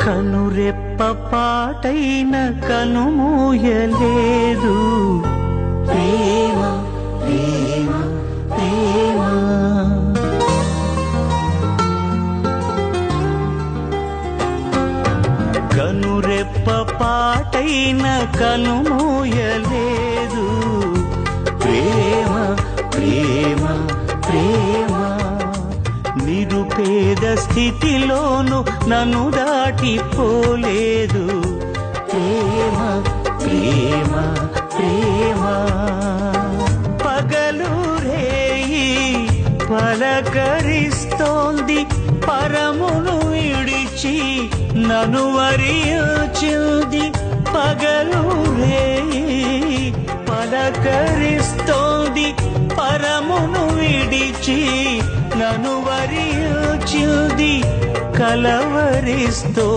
కనురెప్ప పాటైన కనుమూయలేదు ప్రేమ ప్రేమ ప్రేమ. కనురెప్ప పాటైన కనుమూయలేదు ప్రేమ ప్రేమ ప్రేమ. నిరుపేద స్థితిలోను నన్ను దాటిపోలేదు ప్రేమ ప్రేమ ప్రేమ. పగలు రేయి పలకరిస్తోంది పరమును విడిచి నన్ను వరించింది. పగలు రేయి పలకరిస్తోంది పరమును విడిచి నన్ను వరించింది కలవరిస్తో